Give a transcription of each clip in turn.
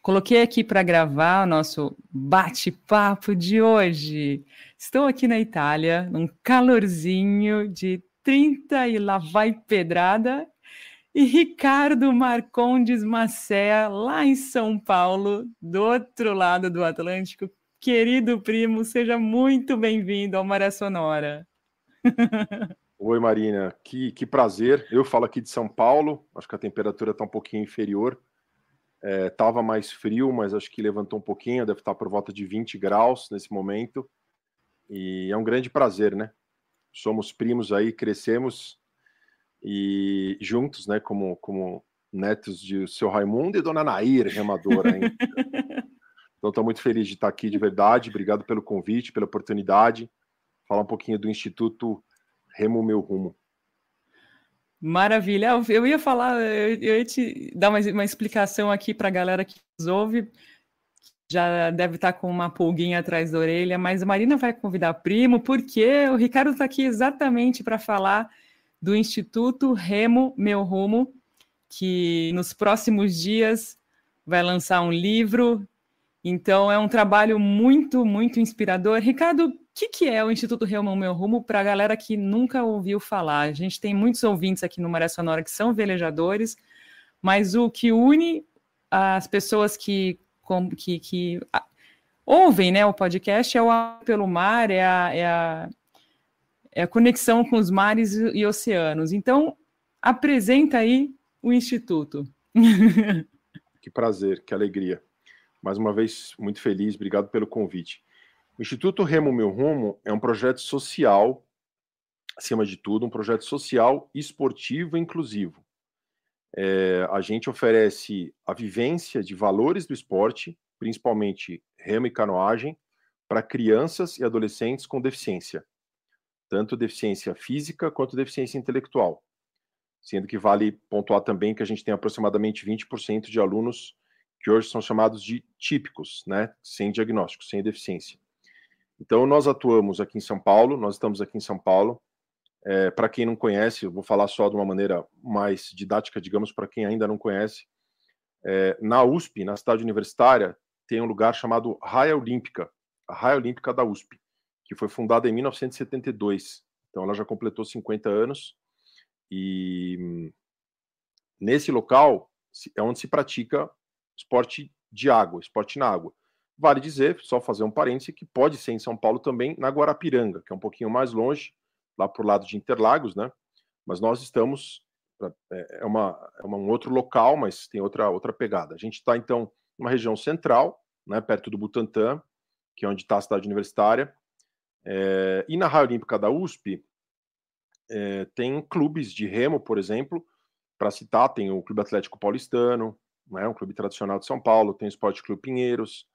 Coloquei aqui para gravar o nosso bate-papo de hoje. Estou aqui na Itália, num calorzinho de 30 e lá vai pedrada. E Ricardo Marcondes Macea, lá em São Paulo, do outro lado do Atlântico. Querido primo, seja muito bem-vindo ao Maré Sonora. Oi, Marina, que prazer. Eu falo aqui de São Paulo, acho que a temperatura está um pouquinho inferior. Tava mais frio, mas acho que levantou um pouquinho, deve estar por volta de 20 graus nesse momento. E é um grande prazer, né? Somos primos aí, crescemos e juntos, né? Como netos de seu Raimundo e Dona Nair, remadora, hein? Então, estou muito feliz de estar aqui de verdade. Obrigado pelo convite, pela oportunidade. Falar um pouquinho do Instituto Remo Meu Rumo. Maravilha. Eu ia falar, eu ia te dar uma explicação aqui para a galera que nos ouve. Já deve estar com uma pulguinha atrás da orelha, mas a Marina vai convidar primo, porque o Ricardo está aqui exatamente para falar do Instituto Remo Meu Rumo, que nos próximos dias vai lançar um livro. Então, é um trabalho muito, muito inspirador. Ricardo, o que é o Instituto Remo Meu Rumo para a galera que nunca ouviu falar? A gente tem muitos ouvintes aqui no Maré Sonora que são velejadores, mas o que une as pessoas que ouvem, né, o podcast é o Amor pelo Mar, é a conexão com os mares e oceanos. Então, apresenta aí o Instituto. Que prazer, que alegria. Mais uma vez, muito feliz, obrigado pelo convite. O Instituto Remo Meu Rumo é um projeto social, acima de tudo, um projeto social, esportivo e inclusivo. A gente oferece a vivência de valores do esporte, principalmente remo e canoagem, para crianças e adolescentes com deficiência, tanto deficiência física quanto deficiência intelectual. Sendo que vale pontuar também que a gente tem aproximadamente 20% de alunos que hoje são chamados de típicos, né, sem diagnóstico, sem deficiência. Então, nós atuamos aqui em São Paulo, nós estamos aqui em São Paulo. Para quem não conhece, eu vou falar só de uma maneira mais didática, digamos, para quem ainda não conhece. Na USP, na cidade universitária, tem um lugar chamado Raia Olímpica, a Raia Olímpica da USP, que foi fundada em 1972. Então, ela já completou 50 anos. E nesse local é onde se pratica esporte de água, esporte na água. Vale dizer, só fazer um parêntese, que pode ser em São Paulo também, na Guarapiranga, que é um pouquinho mais longe, lá por lado de Interlagos, né? Mas nós estamos, um outro local, mas tem outra pegada. A gente está, então, numa região central, né, perto do Butantã, que é onde está a cidade universitária, e na Raia Olímpica da USP, tem clubes de remo, por exemplo, para citar, tem o Clube Atlético Paulistano, né, um clube tradicional de São Paulo, tem o Esporte Clube Pinheiros,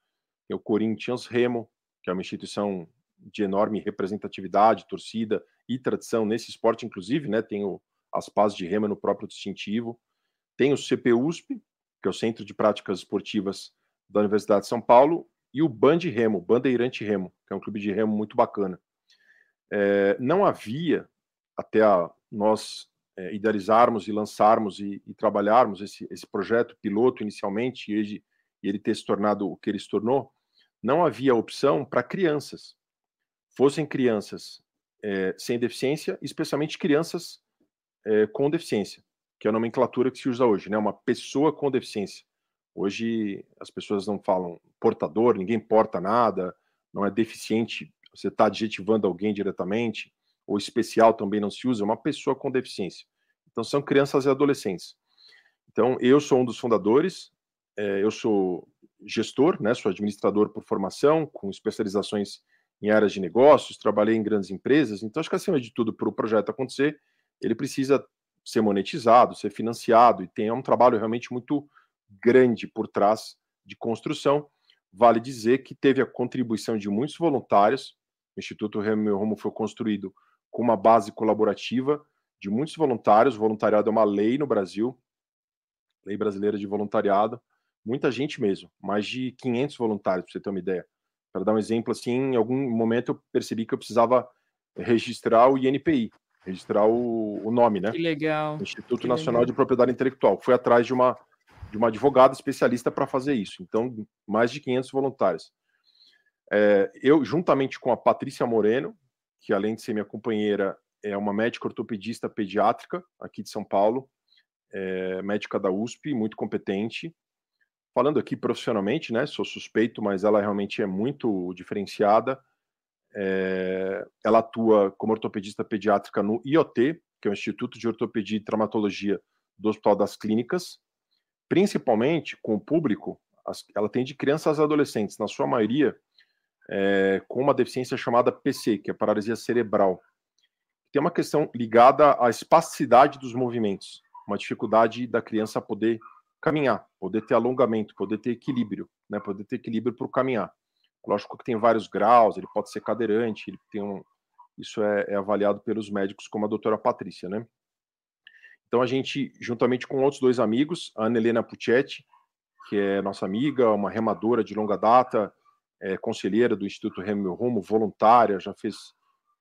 tem o Corinthians Remo, que é uma instituição de enorme representatividade, torcida e tradição nesse esporte, inclusive, né, tem as pás de remo no próprio distintivo, tem o CPUSP, que é o Centro de Práticas Esportivas da Universidade de São Paulo, e o Band Remo, Bandeirante Remo, que é um clube de remo muito bacana. Não havia, até nós idealizarmos e lançarmos e trabalharmos esse projeto piloto inicialmente, e ele ter se tornado o que ele se tornou, não havia opção para crianças. Fossem crianças sem deficiência, especialmente crianças com deficiência, que é a nomenclatura que se usa hoje, né? Uma pessoa com deficiência. Hoje as pessoas não falam portador, ninguém porta nada, não é deficiente, você está adjetivando alguém diretamente, ou especial também não se usa, é uma pessoa com deficiência. Então são crianças e adolescentes. Então eu sou um dos fundadores, eu sou gestor, né, sou administrador por formação, com especializações em áreas de negócios, trabalhei em grandes empresas, então acho que acima de tudo, para o projeto acontecer, ele precisa ser monetizado, ser financiado, e tem um trabalho realmente muito grande por trás de construção. Vale dizer que teve a contribuição de muitos voluntários, o Instituto Remo Meu Rumo foi construído com uma base colaborativa de muitos voluntários, o voluntariado é uma lei no Brasil, lei brasileira de voluntariado, muita gente mesmo, mais de 500 voluntários, para você ter uma ideia. Para dar um exemplo, assim, em algum momento eu percebi que eu precisava registrar o INPI, registrar o nome, né? Que legal. Instituto Nacional de Propriedade Intelectual. Fui atrás de uma de uma advogada especialista para fazer isso. Então, mais de 500 voluntários. Eu, juntamente com a Patrícia Moreno, que além de ser minha companheira, é uma médica ortopedista pediátrica aqui de São Paulo, médica da USP, muito competente. Falando aqui profissionalmente, né? Sou suspeito, mas ela realmente é muito diferenciada. Ela atua como ortopedista pediátrica no IOT, que é o Instituto de Ortopedia e Traumatologia do Hospital das Clínicas, principalmente com o público. Ela atende crianças e adolescentes, na sua maioria, com uma deficiência chamada PC, que é paralisia cerebral. Tem uma questão ligada à espasticidade dos movimentos, uma dificuldade da criança poder caminhar, poder ter alongamento, poder ter equilíbrio, né? Poder ter equilíbrio para o caminhar. Lógico que tem vários graus, ele pode ser cadeirante, ele tem isso é avaliado pelos médicos, como a doutora Patrícia, né? Então a gente, juntamente com outros 2 amigos, a Ana Helena Puccetti, que é nossa amiga, uma remadora de longa data, conselheira do Instituto Remo Meu Rumo, voluntária, já fez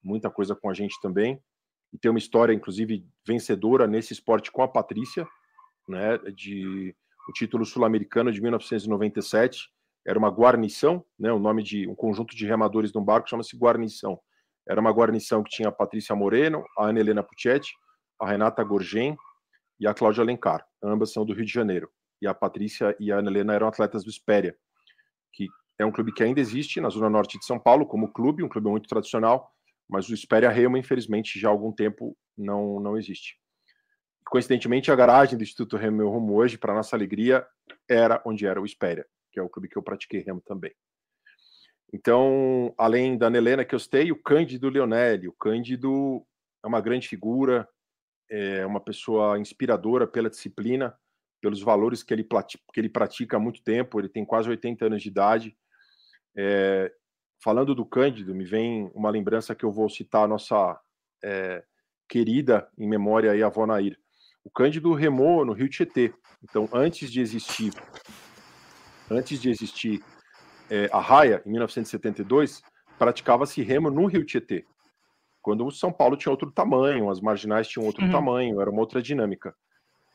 muita coisa com a gente também, e tem uma história, inclusive, vencedora nesse esporte com a Patrícia, né, o título sul-americano de 1997, era uma guarnição, né, o nome de um conjunto de remadores de um barco chama-se guarnição. Era uma guarnição que tinha a Patrícia Moreno, a Ana Helena Puccetti, a Renata Gorgen e a Cláudia Alencar, ambas são do Rio de Janeiro. E a Patrícia e a Ana Helena eram atletas do Espéria, que é um clube que ainda existe na zona norte de São Paulo como clube, um clube muito tradicional, mas o Espéria Remo, infelizmente, já há algum tempo não existe. Coincidentemente, a garagem do Instituto Remo Meu Rumo hoje, para nossa alegria, era onde era o Espéria, que é o clube que eu pratiquei remo também. Então, além da Ana Helena que eu citei, o Cândido Leonelli. O Cândido é uma grande figura, é uma pessoa inspiradora pela disciplina, pelos valores que ele pratica há muito tempo. Ele tem quase 80 anos de idade. Falando do Cândido, me vem uma lembrança que eu vou citar a nossa querida em memória aí, a avó Nair. O Cândido remou no Rio Tietê. Então, antes de existir a raia, em 1972, praticava-se remo no Rio Tietê. Quando o São Paulo tinha outro tamanho, as marginais tinham outro tamanho, era uma outra dinâmica.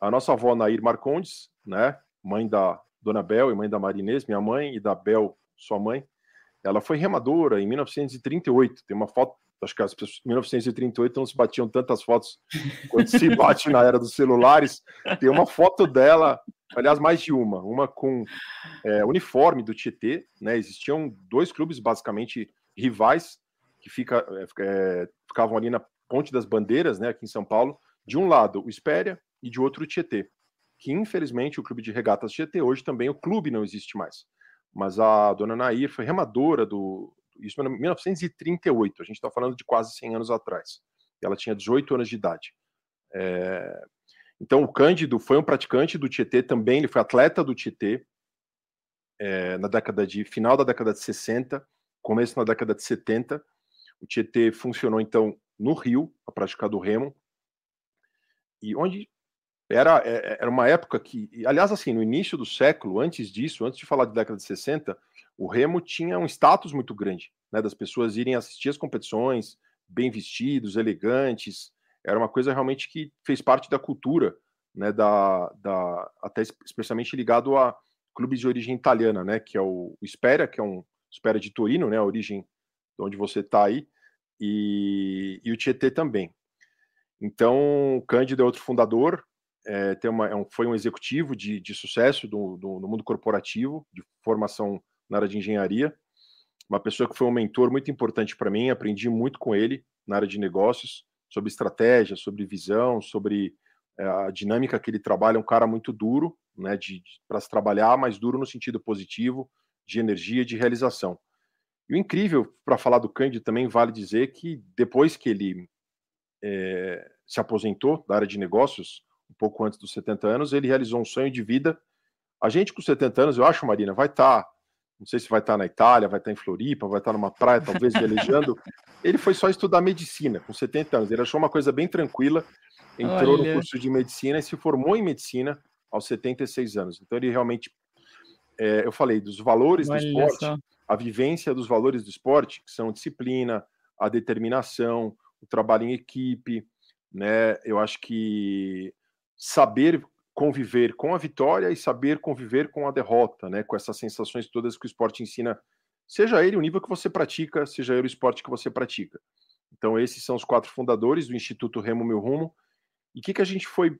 A nossa avó Nair Marcondes, né, mãe da Dona Bel e mãe da Marinês, minha mãe, e da Bel, sua mãe, ela foi remadora em 1938. Tem uma foto, acho que as pessoas em 1938 não se batiam tantas fotos quanto se bate na era dos celulares. Tem uma foto dela, aliás, mais de uma com uniforme do Tietê, né? Existiam 2 clubes basicamente rivais que ficavam ali na Ponte das Bandeiras, né, aqui em São Paulo. De um lado o Espéria e de outro o Tietê, que infelizmente o Clube de Regatas Tietê, hoje também o clube não existe mais. Mas a dona Nair foi remadora isso em 1938, a gente está falando de quase 100 anos atrás. Ela tinha 18 anos de idade. Então o Cândido foi um praticante do Tietê também, ele foi atleta do Tietê, final da década de 60, começo na década de 70. O Tietê funcionou então no Rio, a prática do remo, e onde era uma época que, aliás, assim, no início do século, antes disso, antes de falar de década de 60, o remo tinha um status muito grande, né, das pessoas irem assistir as competições, bem vestidos, elegantes. Era uma coisa realmente que fez parte da cultura, né, até especialmente ligado a clubes de origem italiana, né, que é o Espéria, que é um Espéria de Torino, né, a origem de onde você está aí, e o Tietê também. Então, o Cândido é outro fundador, foi um executivo de sucesso no mundo corporativo, de formação na área de engenharia, uma pessoa que foi um mentor muito importante para mim, aprendi muito com ele na área de negócios, sobre estratégia, sobre visão, sobre a dinâmica que ele trabalha, um cara muito duro, né, para se trabalhar, mas duro no sentido positivo, de energia e de realização. E o incrível, para falar do Cândido também, vale dizer que depois que ele se aposentou da área de negócios, um pouco antes dos 70 anos, ele realizou um sonho de vida. A gente com 70 anos, eu acho, Marina, vai estar, não sei se vai estar na Itália, vai estar em Floripa, vai estar numa praia, talvez velejando. Ele foi só estudar medicina com 70 anos. Ele achou uma coisa bem tranquila, entrou no curso de medicina e se formou em medicina aos 76 anos. Então ele realmente, eu falei, dos valores do esporte, a vivência dos valores do esporte, que são a disciplina, a determinação, o trabalho em equipe, né? Eu acho que saber conviver com a vitória e saber conviver com a derrota, né? Com essas sensações todas que o esporte ensina, seja ele o nível que você pratica, seja ele o esporte que você pratica. Então, esses são os 4 fundadores do Instituto Remo Meu Rumo. E o que a gente foi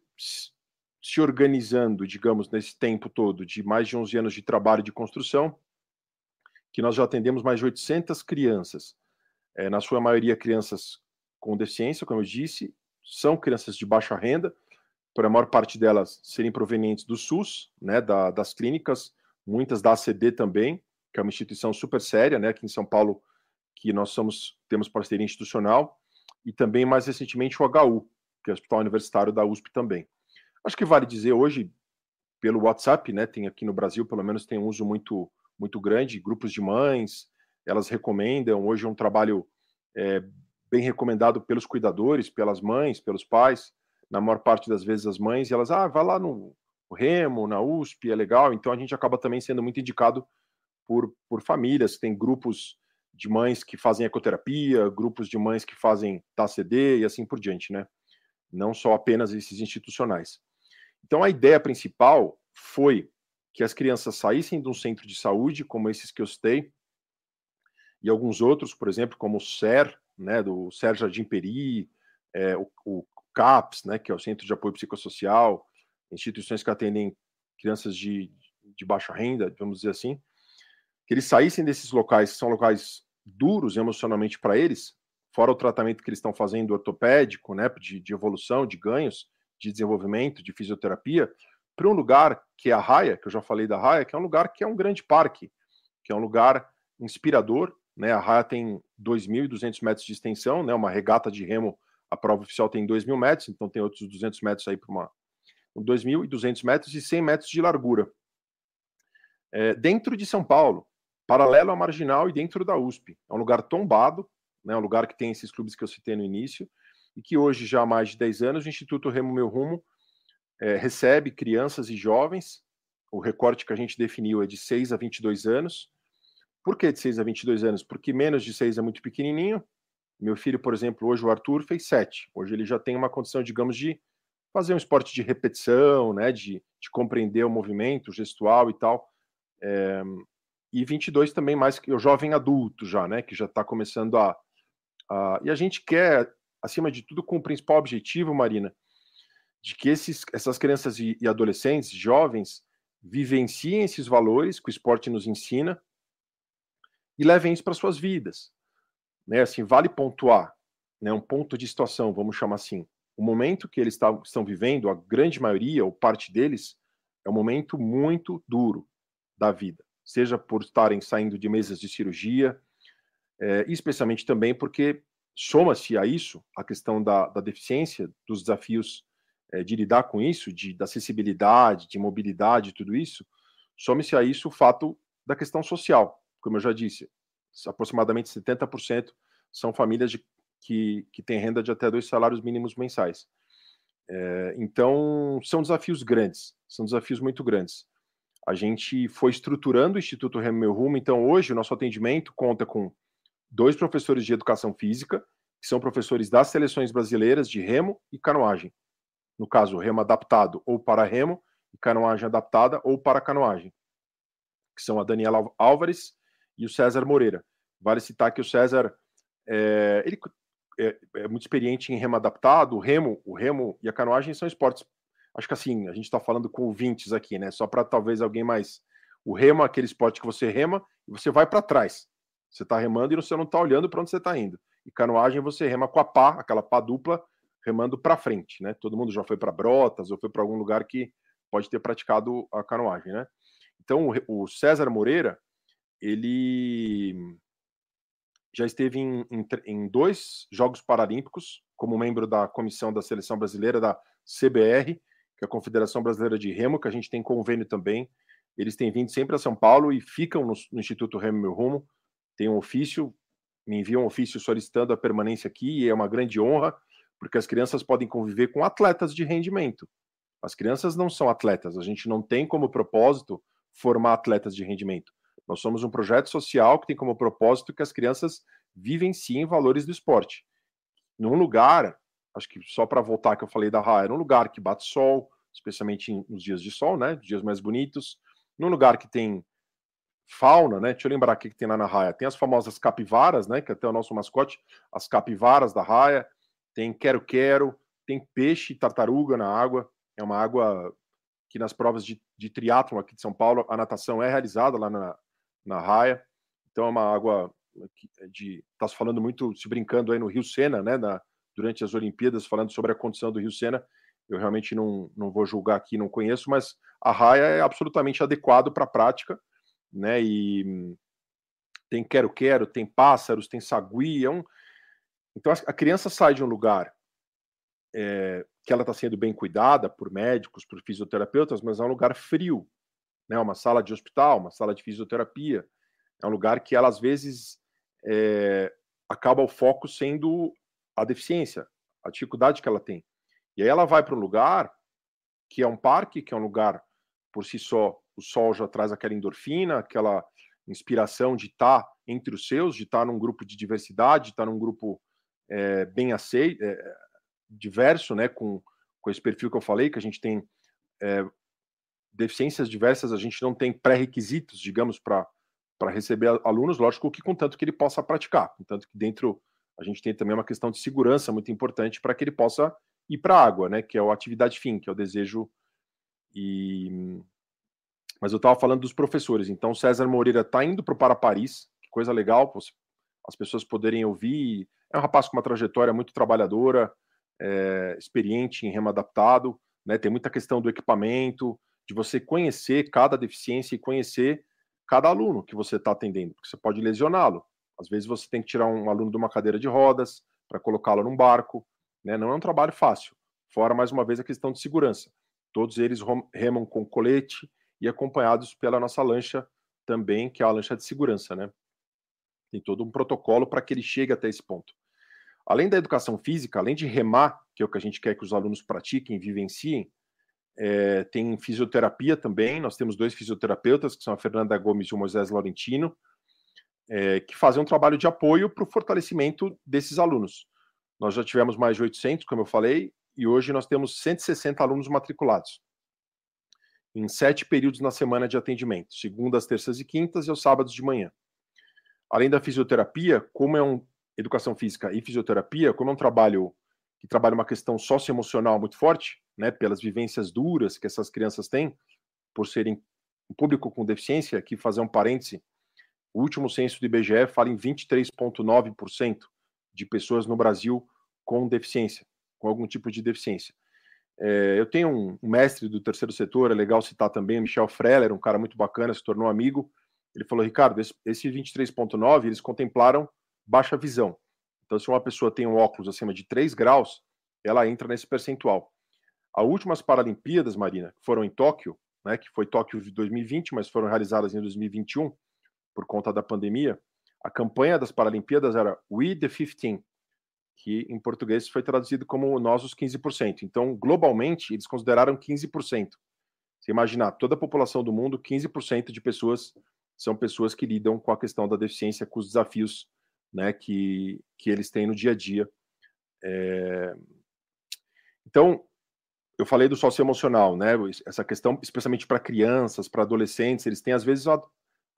se organizando, digamos, nesse tempo todo, de mais de 11 anos de trabalho de construção, que nós já atendemos mais de 800 crianças. Na sua maioria, crianças com deficiência, como eu disse, são crianças de baixa renda, por a maior parte delas serem provenientes do SUS, né, das clínicas, muitas da ACD também, que é uma instituição super séria, né, aqui em São Paulo, que nós temos parceria institucional, e também, mais recentemente, o HU, que é o Hospital Universitário da USP também. Acho que vale dizer hoje, pelo WhatsApp, né, tem aqui no Brasil, pelo menos tem um uso muito, muito grande, grupos de mães, elas recomendam, hoje é um trabalho bem recomendado pelos cuidadores, pelas mães, pelos pais, na maior parte das vezes as mães, e elas, vai lá no Remo, na USP, é legal, então a gente acaba também sendo muito indicado por famílias, tem grupos de mães que fazem ecoterapia, grupos de mães que fazem TACD e assim por diante, né? Não só apenas esses institucionais. Então a ideia principal foi que as crianças saíssem de um centro de saúde, como esses que eu citei, e alguns outros, por exemplo, como o SER, né, do SER Jardim Peri, o CAPS, né, que é o Centro de Apoio Psicossocial, instituições que atendem crianças de baixa renda, vamos dizer assim, que eles saíssem desses locais, que são locais duros emocionalmente para eles, fora o tratamento que eles estão fazendo ortopédico, né, de evolução, de ganhos, de desenvolvimento, de fisioterapia, para um lugar que é a Raia, que eu já falei da Raia, que é um lugar que é um grande parque, que é um lugar inspirador, né? A Raia tem 2.200 metros de extensão, né? Uma regata de remo, a prova oficial tem 2.000 metros, então tem outros 200 metros aí para 2.200 metros e 100 metros de largura. Dentro de São Paulo, paralelo à Marginal e dentro da USP. É um lugar tombado, né? Um lugar que tem esses clubes que eu citei no início, e que hoje, já há mais de 10 anos, o Instituto Remo Meu Rumo recebe crianças e jovens. O recorte que a gente definiu é de 6 a 22 anos. Por que de 6 a 22 anos? Porque menos de 6 é muito pequenininho. Meu filho, por exemplo, hoje o Arthur fez 7. Hoje ele já tem uma condição, digamos, de fazer um esporte de repetição, né, de compreender o movimento gestual e tal. E 22 também mais que o jovem adulto já, né, que já está começando E a gente quer, acima de tudo, com o principal objetivo, Marina, de que essas crianças e adolescentes, jovens, vivenciem esses valores que o esporte nos ensina e levem isso para suas vidas. Né? Assim, vale pontuar, né, um ponto de situação, vamos chamar assim. O momento que eles estão vivendo, a grande maioria, ou parte deles, é um momento muito duro da vida. Seja por estarem saindo de mesas de cirurgia, especialmente também porque soma-se a isso a questão da deficiência, dos desafios de lidar com isso, da acessibilidade, de mobilidade, tudo isso, some-se a isso o fato da questão social. Como eu já disse, aproximadamente 70% são famílias que têm renda de até 2 salários mínimos mensais. Então, são desafios grandes, são desafios muito grandes. A gente foi estruturando o Instituto Remo Meu Rumo, então hoje o nosso atendimento conta com 2 professores de educação física, que são professores das seleções brasileiras de remo e canoagem. No caso, remo adaptado ou para remo, e canoagem adaptada ou para canoagem, que são a Daniela Álvares e o César Moreira. Vale citar que o César ele é muito experiente em remo adaptado. O remo e a canoagem são esportes, acho que assim, a gente está falando com ouvintes aqui, né? Só para talvez alguém mais... O remo é aquele esporte que você rema e você vai para trás. Você está remando e você não está olhando para onde você está indo. E canoagem você rema com a pá, aquela pá dupla, remando para frente, né? Todo mundo já foi para Brotas ou foi para algum lugar que pode ter praticado a canoagem, né? Então, o César Moreira, ele já esteve em 2 Jogos Paralímpicos como membro da comissão da Seleção Brasileira, da CBR, que é a Confederação Brasileira de Remo, que a gente tem convênio também. Eles têm vindo sempre a São Paulo e ficam no Instituto Remo Meu Rumo. Tem um ofício, me enviam um ofício solicitando a permanência aqui, e é uma grande honra, porque as crianças podem conviver com atletas de rendimento. As crianças não são atletas, a gente não tem como propósito formar atletas de rendimento. Nós somos um projeto social que tem como propósito que as crianças vivenciem valores do esporte. Num lugar, acho que só para voltar que eu falei da Raia, num lugar que bate sol, especialmente nos dias de sol, né? Dias mais bonitos. Num lugar que tem fauna, né? Deixa eu lembrar o que tem lá na raia. Tem as famosas capivaras, né? Que até o nosso mascote, as capivaras da raia. Tem quero-quero, tem peixe e tartaruga na água. É uma água que nas provas de triatlon aqui de São Paulo, a natação é realizada lá na raia. Então é uma água está se falando muito, se brincando aí no Rio Sena, né? Durante as Olimpíadas, falando sobre a condição do Rio Sena. Eu realmente não vou julgar aqui, não conheço, mas a raia é absolutamente adequado para a prática, né? E tem quero-quero, tem pássaros, tem sagui. Então a criança sai de um lugar que ela está sendo bem cuidada por médicos, por fisioterapeutas, mas é um lugar frio, né? Uma sala de hospital, uma sala de fisioterapia. É um lugar que ela, às vezes, acaba o foco sendo a deficiência, a dificuldade que ela tem. E aí ela vai para um lugar que é um parque, que é um lugar, por si só, o sol já traz aquela endorfina, aquela inspiração de estar entre os seus, de estar num grupo de diversidade, de estar num grupo bem aceito, diverso, né, com esse perfil que eu falei, que a gente tem deficiências diversas, a gente não tem pré-requisitos, digamos, para receber alunos, lógico que contanto que ele possa praticar, contanto que dentro a gente tem também uma questão de segurança muito importante para que ele possa ir para a água, né, que é a atividade fim, que é o desejo. Mas eu estava falando dos professores, então César Moreira está indo para Paris, que coisa legal, as pessoas poderem ouvir. É um rapaz com uma trajetória muito trabalhadora, experiente em remo adaptado, né, tem muita questão do equipamento, de você conhecer cada deficiência e conhecer cada aluno que você está atendendo, porque você pode lesioná-lo. Às vezes você tem que tirar um aluno de uma cadeira de rodas para colocá-lo num barco, né? Não é um trabalho fácil. Fora, mais uma vez, a questão de segurança. Todos eles remam com colete e acompanhados pela nossa lancha também, que é a lancha de segurança, né? Tem todo um protocolo para que ele chegue até esse ponto. Além da educação física, além de remar, que é o que a gente quer que os alunos pratiquem e vivenciem, tem fisioterapia também. Nós temos 2 fisioterapeutas, que são a Fernanda Gomes e o Moisés Laurentino, que fazem um trabalho de apoio para o fortalecimento desses alunos. Nós já tivemos mais de 800, como eu falei, e hoje nós temos 160 alunos matriculados, em 7 períodos na semana de atendimento, segundas, terças e quintas e aos sábados de manhã. Além da fisioterapia, como é educação física e fisioterapia, como é um trabalho que trabalha uma questão socioemocional muito forte, né, pelas vivências duras que essas crianças têm, por serem um público com deficiência, aqui fazer um parêntese, o último censo do IBGE fala em 23,9% de pessoas no Brasil com deficiência, com algum tipo de deficiência. Eu tenho um mestre do terceiro setor, é legal citar também, Michel Freller, um cara muito bacana, se tornou amigo. Ele falou, Ricardo, esse 23,9%, eles contemplaram baixa visão. Então, se uma pessoa tem um óculos acima de 3 graus, ela entra nesse percentual. As últimas Paralimpíadas, Marina, que foram em Tóquio, né, que foi Tóquio de 2020, mas foram realizadas em 2021, por conta da pandemia, a campanha das Paralimpíadas era We the 15, que em português foi traduzido como Nós os 15%. Então, globalmente, eles consideraram 15%. Você imaginar, toda a população do mundo, 15% de pessoas são pessoas que lidam com a questão da deficiência, com os desafios, né, que eles têm no dia a dia. Então, eu falei do socioemocional, né, essa questão, especialmente para crianças, para adolescentes, eles têm, às vezes,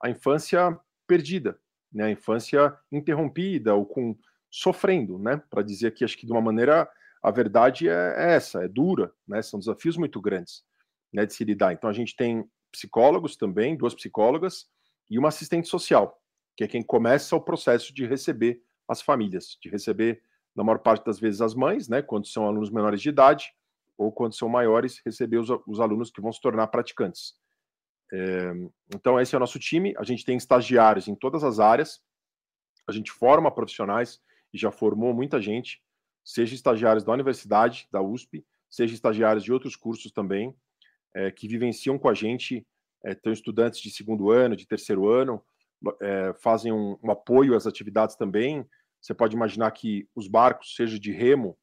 a infância perdida, né, a infância interrompida ou sofrendo, né, para dizer que acho que de uma maneira a verdade é essa, é dura, né, são desafios muito grandes, né, de se lidar. Então a gente tem psicólogos também, 2 psicólogas e uma assistente social, que é quem começa o processo de receber as famílias, de receber, na maior parte das vezes, as mães, né, quando são alunos menores de idade, ou quando são maiores, receber os alunos que vão se tornar praticantes. Então esse é o nosso time, a gente tem estagiários em todas as áreas, a gente forma profissionais e já formou muita gente, seja estagiários da universidade, da USP, seja estagiários de outros cursos também, que vivenciam com a gente, estão estudantes de 2º ano, de 3º ano, fazem um apoio às atividades também. Você pode imaginar que os barcos, seja de remo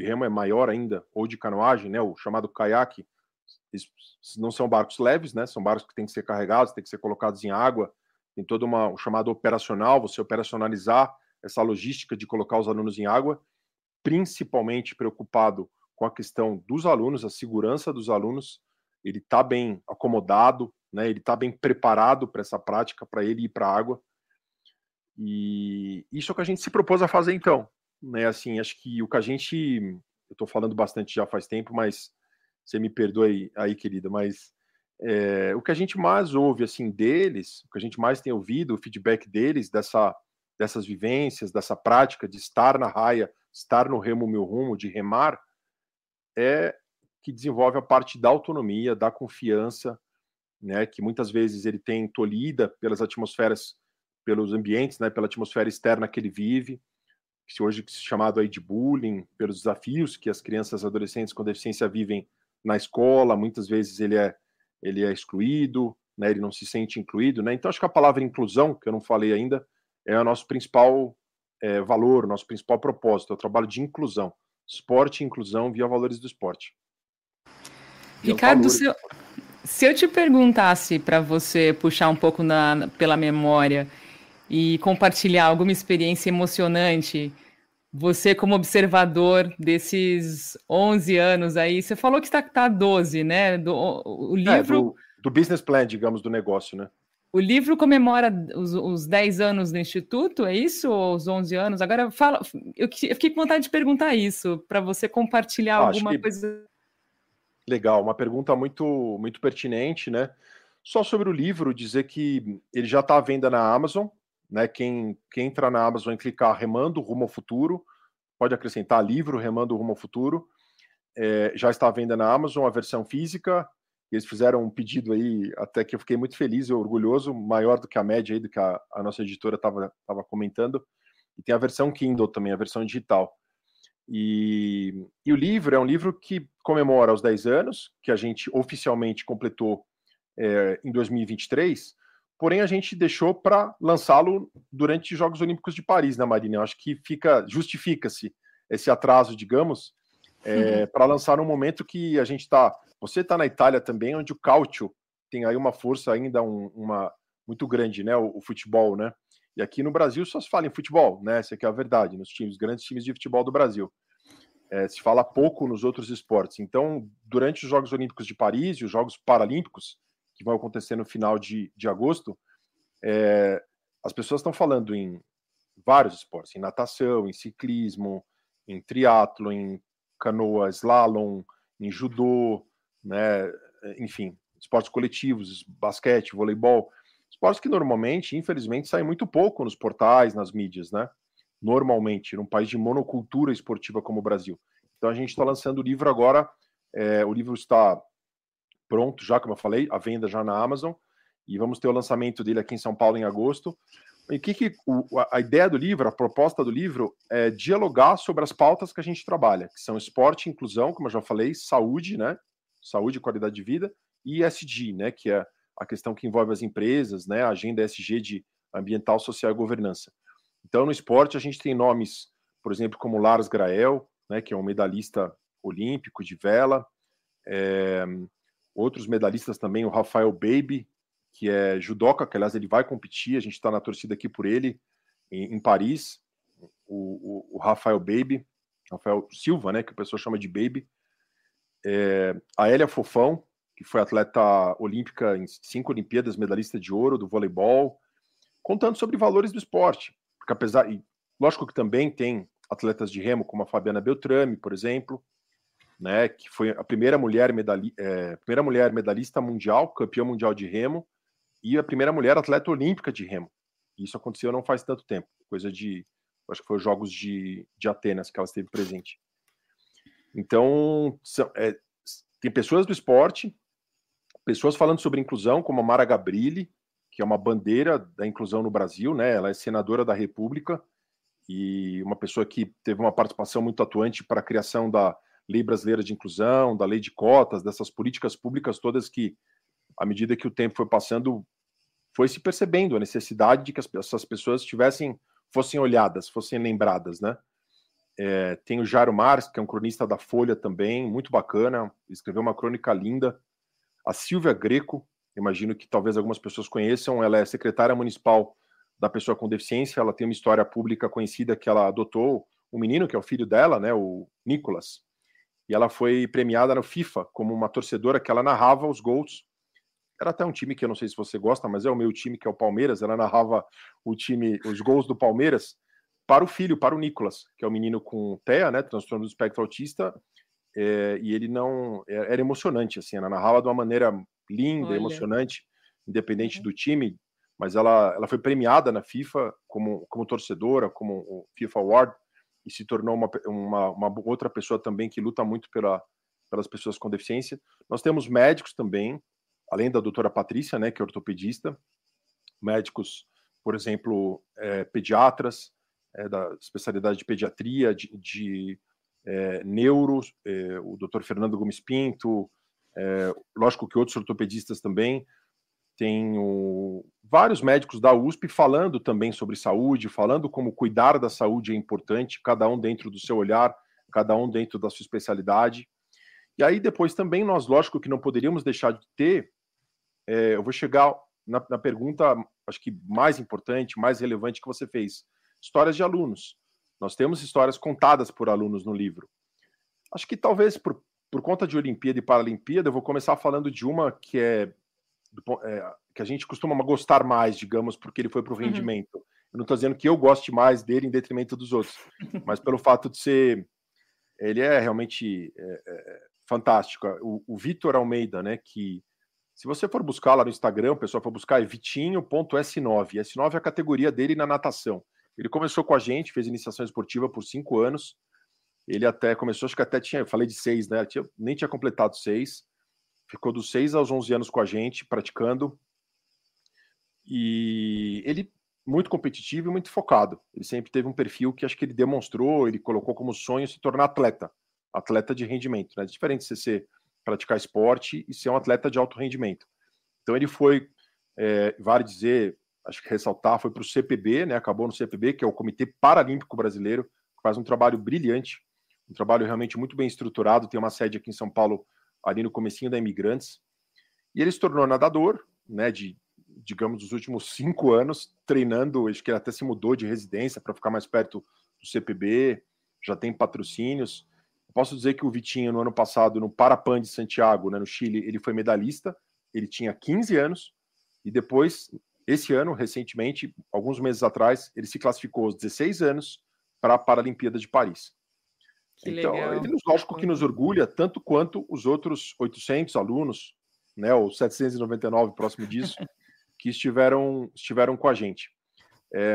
é maior ainda, ou de canoagem, né, o chamado caiaque, não são barcos leves, né, são barcos que têm que ser carregados, têm que ser colocados em água, tem todo um chamado operacional, você operacionalizar essa logística de colocar os alunos em água, principalmente preocupado com a questão dos alunos, a segurança dos alunos, ele está bem acomodado, né? Ele está bem preparado para essa prática, para ele ir para a água. E isso é o que a gente se propôs a fazer, então, né? Assim, acho que o que a gente, eu estou falando bastante já faz tempo, mas você me perdoe aí, querida, mas o que a gente mais ouve, assim, deles, o que a gente mais tem ouvido, o feedback deles, dessas vivências, dessa prática de estar na raia, estar no remo meu rumo, de remar, é que desenvolve a parte da autonomia, da confiança, né, que muitas vezes ele tem tolhida pelas atmosferas, pelos ambientes, né, pela atmosfera externa que ele vive, que hoje é chamado aí de bullying, pelos desafios que as crianças e adolescentes com deficiência vivem na escola, muitas vezes ele é excluído, né, ele não se sente incluído, né? Então acho que a palavra inclusão, que eu não falei ainda, é o nosso principal valor, o nosso principal propósito, é o trabalho de inclusão, esporte e inclusão via valores do esporte. Ricardo, se eu te perguntasse para você puxar um pouco pela memória e compartilhar alguma experiência emocionante, você como observador desses 11 anos aí, você falou que está 12, né? O livro... do business plan, digamos, do negócio, né? O livro comemora os 10 anos do Instituto, é isso? Ou os 11 anos? Agora, fala, eu fiquei com vontade de perguntar isso, para você compartilhar alguma coisa. Legal, uma pergunta muito, muito pertinente, né? Só sobre o livro, dizer que ele já está à venda na Amazon, né? Quem entrar na Amazon e clicar Remando Rumo ao Futuro, pode acrescentar livro Remando Rumo ao Futuro, já está à venda na Amazon, a versão física. Eles fizeram um pedido aí, até que eu fiquei muito feliz e orgulhoso, maior do que a média aí, do que a nossa editora estava comentando. E tem a versão Kindle também, a versão digital. E o livro é um livro que comemora os 10 anos, que a gente oficialmente completou em 2023, porém a gente deixou para lançá-lo durante os Jogos Olímpicos de Paris, né, Marina? Eu acho que justifica-se esse atraso, digamos, para lançar num momento que a gente está... Você está na Itália também, onde o cálcio tem aí uma força ainda muito grande, né? O futebol, né? E aqui no Brasil só se fala em futebol, né? Essa aqui é a verdade, nos grandes times de futebol do Brasil. Se fala pouco nos outros esportes. Então, durante os Jogos Olímpicos de Paris e os Jogos Paralímpicos, que vão acontecer no final de agosto, as pessoas estão falando em vários esportes, em natação, em ciclismo, em triatlo, em canoa, slalom, em judô, né? Enfim, esportes coletivos, basquete, voleibol, esportes que normalmente, infelizmente, saem muito pouco nos portais, nas mídias, né? Normalmente, num país de monocultura esportiva como o Brasil. Então a gente está lançando o livro agora, o livro está pronto já, como eu falei, à venda já na Amazon, e vamos ter o lançamento dele aqui em São Paulo em agosto. E a ideia do livro, a proposta do livro é dialogar sobre as pautas que a gente trabalha, que são esporte e inclusão, como eu já falei, saúde, né? Saúde e qualidade de vida, e ESG, né? Que é a questão que envolve as empresas, né? A agenda ESG de ambiental, social e governança. Então, no esporte, a gente tem nomes, por exemplo, como Lars Grael, né? Que é um medalhista olímpico de vela. Outros medalhistas também, o Rafael Baby, que é judoca, que aliás ele vai competir, a gente está na torcida aqui por ele, em Paris, o Rafael Baby, Rafael Silva, né, que a pessoa chama de Baby, a Hélia Fofão, que foi atleta olímpica em 5 Olimpíadas, medalhista de ouro do voleibol, contando sobre valores do esporte, porque lógico que também tem atletas de remo, como a Fabiana Beltrame, por exemplo, né, que foi a primeira mulher medalhista mundial, campeã mundial de remo, e a primeira mulher atleta olímpica de remo. Isso aconteceu não faz tanto tempo, acho que foi os Jogos de Atenas que ela esteve presente. Então, tem pessoas do esporte, pessoas falando sobre inclusão, como a Mara Gabrilli, que é uma bandeira da inclusão no Brasil, né? Ela é senadora da República e uma pessoa que teve uma participação muito atuante para a criação da Lei Brasileira de Inclusão, da Lei de Cotas, dessas políticas públicas todas que, à medida que o tempo foi passando, foi se percebendo a necessidade de que essas pessoas fossem olhadas, fossem lembradas, né? Tem o Jairo Mars, que é um cronista da Folha também, muito bacana, escreveu uma crônica linda. A Silvia Greco, imagino que talvez algumas pessoas conheçam, ela é secretária municipal da pessoa com deficiência, ela tem uma história pública conhecida que ela adotou um menino, que é o filho dela, né, o Nicolas, e ela foi premiada no FIFA como uma torcedora que ela narrava os gols. Era até um time que eu não sei se você gosta, mas é o meu time, que é o Palmeiras. Ela narrava os gols do Palmeiras para o filho, para o Nicolas, que é o menino com TEA, né, transtorno do espectro autista, e ele não... Era emocionante, assim, ela narrava de uma maneira linda, emocionante, independente do time, mas ela foi premiada na FIFA como torcedora, como o FIFA Award, e se tornou uma outra pessoa também que luta muito pelas pessoas com deficiência. Nós temos médicos também, além da doutora Patrícia, né, que é ortopedista, médicos, por exemplo, pediatras, da especialidade de pediatria, de neuro, o doutor Fernando Gomes Pinto, lógico que outros ortopedistas também. Tenho vários médicos da USP falando também sobre saúde, falando como cuidar da saúde é importante, cada um dentro do seu olhar, cada um dentro da sua especialidade. E aí depois também nós, lógico que não poderíamos deixar de ter, eu vou chegar na pergunta, acho que mais importante, mais relevante que você fez, histórias de alunos. Nós temos histórias contadas por alunos no livro. Acho que talvez por conta de Olimpíada e Paralimpíada, eu vou começar falando de uma que que a gente costuma gostar mais, digamos, porque ele foi para o rendimento. Eu não estou dizendo que eu goste mais dele em detrimento dos outros, mas pelo fato de ser... Ele é realmente fantástico. O Vitor Almeida, né, que se você for buscar lá no Instagram, o pessoal for buscar, é vitinho.s9. S9 é a categoria dele na natação. Ele começou com a gente, fez iniciação esportiva por 5 anos. Ele até começou, acho que até tinha, eu falei de 6, né? Nem tinha completado 6. Ficou dos 6 aos 11 anos com a gente, praticando. E ele, muito competitivo e muito focado. Ele sempre teve um perfil que acho que ele demonstrou, ele colocou como sonho se tornar atleta de rendimento, né? É diferente de você praticar esporte e ser um atleta de alto rendimento. Então ele foi, vale dizer, acho que ressaltar, foi para o CPB, né? Acabou no CPB, que é o Comitê Paralímpico Brasileiro, que faz um trabalho brilhante, um trabalho realmente muito bem estruturado, tem uma sede aqui em São Paulo, ali no comecinho da Imigrantes, e ele se tornou nadador, né, digamos, dos últimos 5 anos, treinando, acho que ele até se mudou de residência para ficar mais perto do CPB, já tem patrocínios. Eu posso dizer que o Vitinho, no ano passado, no Parapan de Santiago, né, no Chile, ele foi medalhista, ele tinha 15 anos, e depois, esse ano, recentemente, alguns meses atrás, ele se classificou aos 16 anos para a Paralimpíada de Paris. Que então, legal. ele, lógico que nos orgulha, tanto quanto os outros 800 alunos, né, ou 799 próximo disso, que estiveram com a gente.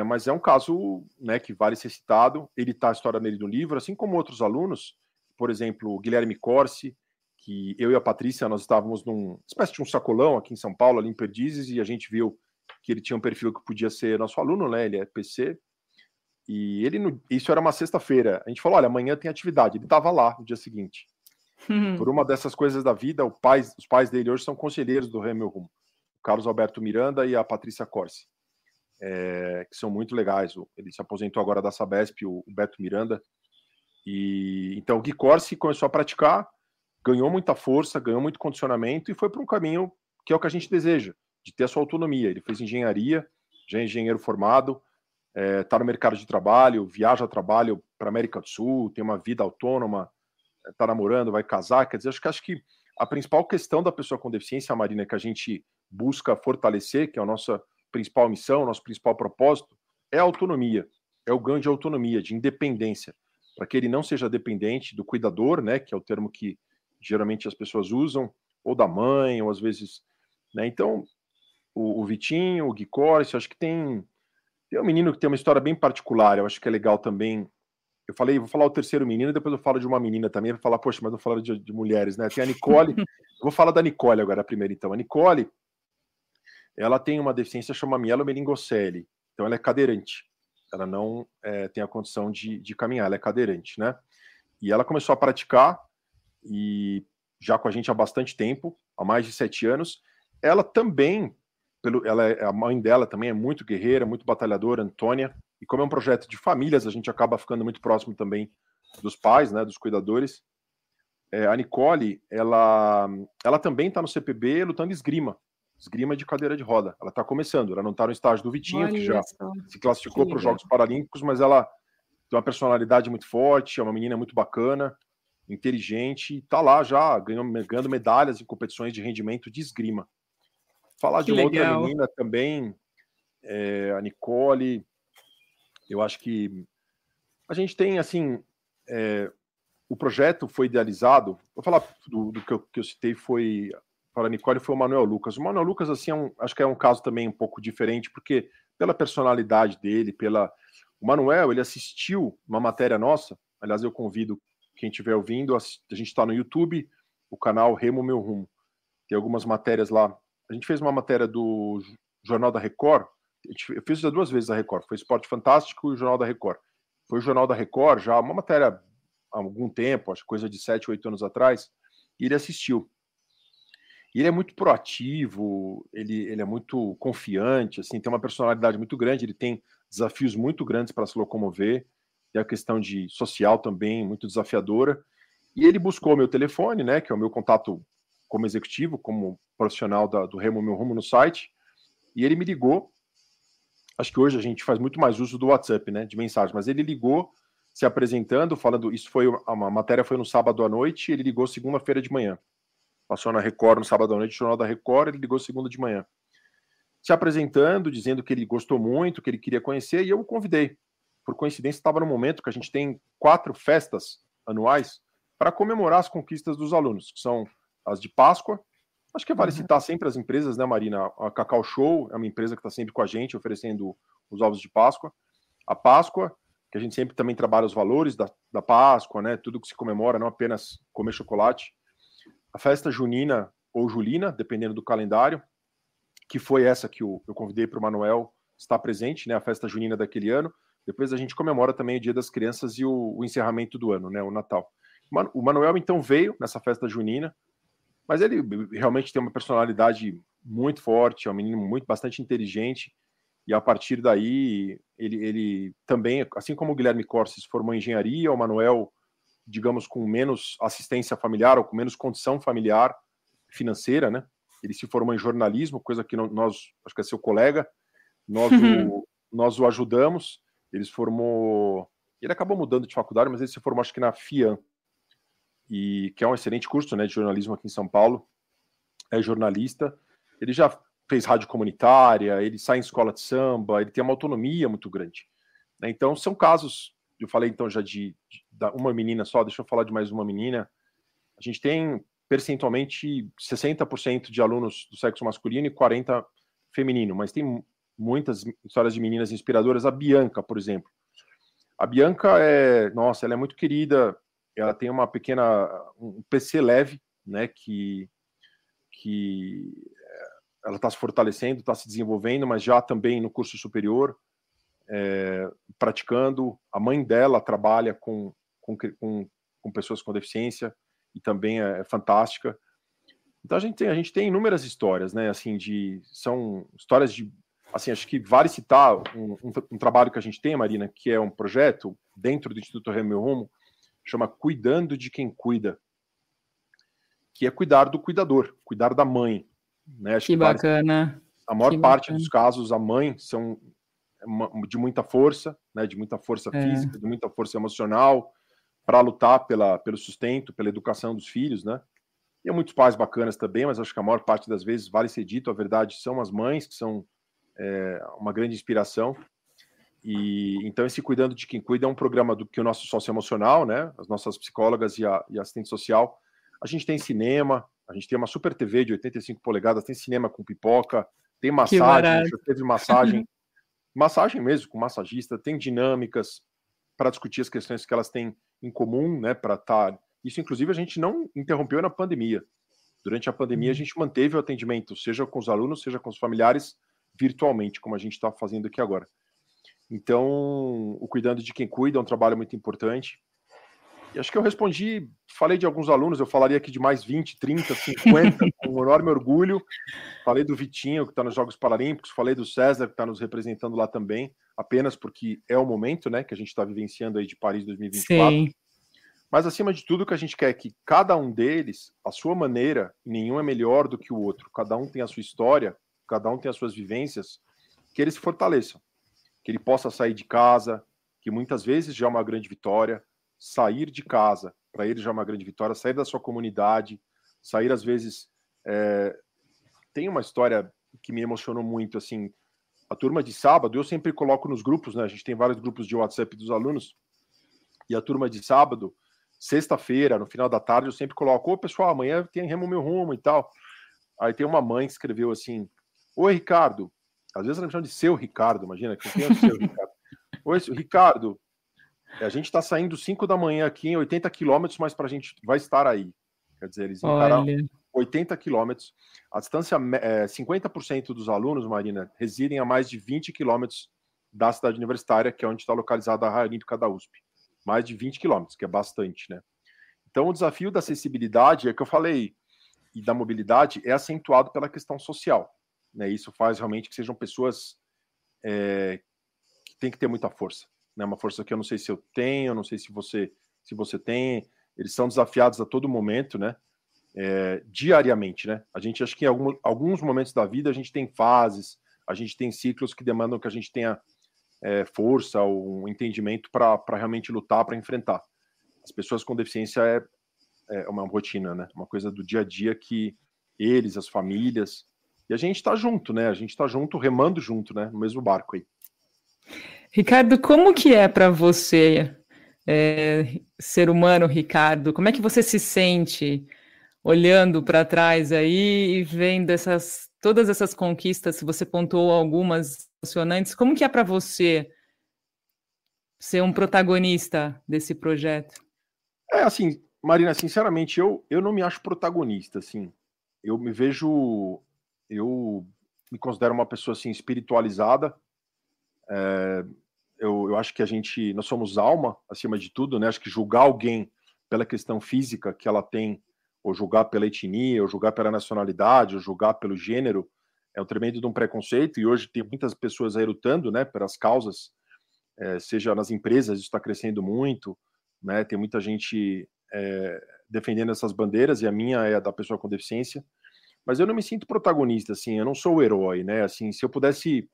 Mas é um caso, né, que vale ser citado. Ele está a história dele no livro, assim como outros alunos, por exemplo, o Guilherme Corsi, que eu e a Patrícia, nós estávamos numa espécie de um sacolão aqui em São Paulo, ali em Perdizes, e a gente viu que ele tinha um perfil que podia ser nosso aluno, né, ele é PC, e isso era uma sexta-feira. A gente falou, olha, amanhã tem atividade. Ele estava lá no dia seguinte. Por uma dessas coisas da vida, os pais dele hoje são conselheiros do Remo Meu Rumo. O Carlos Alberto Miranda e a Patrícia Corsi, que são muito legais. Ele se aposentou agora da Sabesp, o Beto Miranda. E então o Gui Corsi começou a praticar, ganhou muita força, ganhou muito condicionamento e foi para um caminho que é o que a gente deseja, de ter a sua autonomia. Ele fez engenharia, já é engenheiro formado, está no mercado de trabalho, viaja a trabalho para a América do Sul, tem uma vida autônoma, está namorando, vai casar. Quer dizer, acho que a principal questão da pessoa com deficiência, Marina, que a gente busca fortalecer, que é a nossa principal missão, nosso principal propósito, é a autonomia, é o ganho de autonomia, de independência, para que ele não seja dependente do cuidador, né, que é o termo que geralmente as pessoas usam, ou da mãe, ou às vezes, né? Então, o Vitinho, o Gui Corsi, acho que tem um menino que tem uma história bem particular, eu acho que é legal também. Eu falei, vou falar o terceiro menino, depois eu falo de uma menina também, para falar, poxa, mas não falo de mulheres, né? Tem a Nicole, eu vou falar da Nicole agora primeiro, então. A Nicole, ela tem uma deficiência chamada mielomeningocele, então ela é cadeirante, ela não tem a condição de caminhar, ela é cadeirante, né? E ela começou a praticar, e já com a gente há bastante tempo, há mais de 7 anos. Ela também, a mãe dela também é muito guerreira, muito batalhadora, Antônia, e como é um projeto de famílias, a gente acaba ficando muito próximo também dos pais, né, dos cuidadores. A Nicole, ela também está no CPB lutando esgrima de cadeira de roda. Ela está começando, ela não está no estágio do Vitinho, que já se classificou para os Jogos Paralímpicos, mas ela tem uma personalidade muito forte, é uma menina muito bacana, inteligente, está lá já ganhando medalhas em competições de rendimento de esgrima. Falar Que de uma outra legal. menina também, a Nicole, eu acho que a gente tem, assim, o projeto foi idealizado, vou falar do que eu citei, foi para a Nicole, foi o Manuel Lucas. O Manuel Lucas, assim, acho que é um caso também um pouco diferente, porque pela personalidade dele, o Manuel, ele assistiu uma matéria nossa, aliás, eu convido quem estiver ouvindo, a gente está no YouTube, o canal Remo Meu Rumo, tem algumas matérias lá. A gente fez uma matéria do Jornal da Record, eu fiz 2 vezes a Record, foi Esporte Fantástico e o Jornal da Record. Foi o Jornal da Record, já uma matéria há algum tempo, acho que coisa de 7, 8 anos atrás, e ele assistiu. E ele é muito proativo, ele é muito confiante, assim, tem uma personalidade muito grande, ele tem desafios muito grandes para se locomover, tem a questão de social também, muito desafiadora. E ele buscou meu telefone, né, que é o meu contato como executivo, como profissional do Remo Meu Rumo no site, e ele me ligou. Acho que hoje a gente faz muito mais uso do WhatsApp, né, de mensagem, mas ele ligou se apresentando, falando, isso foi, uma matéria foi no sábado à noite, ele ligou segunda-feira de manhã. Passou na Record no sábado à noite, Jornal da Record, ele ligou segunda de manhã. Se apresentando, dizendo que ele gostou muito, que ele queria conhecer, e eu o convidei. Por coincidência, estava no momento que a gente tem 4 festas anuais para comemorar as conquistas dos alunos, que são as de Páscoa. Acho que vale citar sempre as empresas, né, Marina? A Cacau Show é uma empresa que está sempre com a gente, oferecendo os ovos de Páscoa. A Páscoa, que a gente sempre também trabalha os valores da Páscoa, né? Tudo que se comemora, não apenas comer chocolate. A festa junina ou julina, dependendo do calendário, que foi essa que eu convidei para o Manuel estar presente, né, a festa junina daquele ano. Depois a gente comemora também o Dia das Crianças e o encerramento do ano, né, o Natal. O Manuel, então, veio nessa festa junina, mas ele realmente tem uma personalidade muito forte, é um menino bastante inteligente, e a partir daí, ele também, assim como o Guilherme Corsi se formou em engenharia, o Manuel, digamos, com menos assistência familiar ou com menos condição familiar financeira, né? Ele se formou em jornalismo, coisa que nós, acho que é seu colega, nós o ajudamos. Ele acabou mudando de faculdade, mas ele se formou, acho que na FIAM, e que é um excelente curso, né, de jornalismo aqui em São Paulo. É jornalista. Ele já fez rádio comunitária, ele sai em escola de samba, ele tem uma autonomia muito grande, né? Então são casos. Eu falei então já de uma menina só, deixa eu falar de mais uma menina. A gente tem percentualmente 60% de alunos do sexo masculino e 40% feminino, mas tem muitas histórias de meninas inspiradoras. A Bianca, por exemplo. A Bianca ela é muito querida, ela tem um PC leve, né, que ela está se fortalecendo, está se desenvolvendo, mas já também no curso superior, praticando. A mãe dela trabalha com pessoas com deficiência e também é fantástica. Então a gente tem inúmeras histórias, né? Assim, são histórias de, assim, acho que vale citar um trabalho que a gente tem, Marina, que é um projeto dentro do Instituto Remo Meu Rumo, chama Cuidando de Quem Cuida, que é cuidar do cuidador, cuidar da mãe, né? Acho que bacana. A maior parte dos casos, a mãe são de muita força, né? De muita força física, de muita força emocional, para lutar pelo sustento, pela educação dos filhos, né? E há muitos pais bacanas também, mas acho que a maior parte das vezes, vale ser dito, a verdade, são as mães, que são uma grande inspiração. E então esse Cuidando de Quem Cuida é um programa que o nosso socioemocional, né, as nossas psicólogas e assistente social, a gente tem cinema, a gente tem uma super TV de 85 polegadas, tem cinema com pipoca, tem massagem, já teve massagem mesmo com massagista, tem dinâmicas para discutir as questões que elas têm em comum, né, para estar... Isso, inclusive, a gente não interrompeu na pandemia. Durante a pandemia, a gente manteve o atendimento, seja com os alunos, seja com os familiares, virtualmente, como a gente está fazendo aqui agora. Então, o Cuidando de Quem Cuida é um trabalho muito importante. E acho que eu respondi, falei de alguns alunos, eu falaria aqui de mais 20, 30, 50, com um enorme orgulho. Falei do Vitinho, que está nos Jogos Paralímpicos, falei do César, que está nos representando lá também, apenas porque é o momento, né, que a gente está vivenciando aí de Paris 2024. Sim. Mas, acima de tudo, o que a gente quer é que cada um deles, a sua maneira, nenhum é melhor do que o outro, cada um tem a sua história, cada um tem as suas vivências, que eles se fortaleçam, que ele possa sair de casa, que muitas vezes já é uma grande vitória, sair de casa para ele já é uma grande vitória. Sair da sua comunidade, sair às vezes... Tem uma história que me emocionou muito, assim, a turma de sábado, eu sempre coloco nos grupos, né? A gente tem vários grupos de WhatsApp dos alunos, e a turma de sábado, sexta-feira, no final da tarde, eu sempre coloco, ô pessoal, amanhã tem Remo Meu Rumo e tal. Aí tem uma mãe que escreveu assim, oi Ricardo, às vezes ela me chama de seu Ricardo, imagina, que tem o seu Ricardo. Oi, Ricardo, a gente está saindo 5 da manhã aqui em 80 quilômetros, mas a gente vai estar aí. Quer dizer, eles encararam 80 quilômetros. A distância, 50% dos alunos, Marina, residem a mais de 20 quilômetros da cidade universitária, que é onde está localizada a Raia Olímpica da USP. Mais de 20 quilômetros, que é bastante, né? Então, o desafio da acessibilidade, é que eu falei, e da mobilidade, é acentuado pela questão social, né? Isso faz realmente que sejam pessoas que têm que ter muita força, né? Uma força que eu não sei se eu tenho, eu não sei se você tem. Eles são desafiados a todo momento, né? Diariamente, né? A gente acha que em alguns momentos da vida a gente tem fases, a gente tem ciclos que demandam que a gente tenha força, um entendimento para realmente lutar, para enfrentar. As pessoas com deficiência é uma rotina, né? Uma coisa do dia a dia que eles, as famílias, e a gente está junto, né? A gente está junto, remando junto, né? No mesmo barco aí. Ricardo, como que é para você, ser humano, Ricardo? Como é que você se sente olhando para trás aí e vendo todas essas conquistas? Se você pontuou algumas emocionantes, como que é para você ser um protagonista desse projeto? Assim, Marina, sinceramente, eu não me acho protagonista, assim. Eu me considero uma pessoa, assim, espiritualizada. Eu acho que nós somos alma, acima de tudo, né? Acho que julgar alguém pela questão física que ela tem, ou julgar pela etnia, ou julgar pela nacionalidade, ou julgar pelo gênero, é um tremendo de um preconceito, e hoje tem muitas pessoas aí lutando, né, pelas causas, seja nas empresas, isso está crescendo muito, né, tem muita gente defendendo essas bandeiras, e a minha é a da pessoa com deficiência, mas eu não me sinto protagonista, assim, eu não sou o herói, né, assim, se eu pudesse...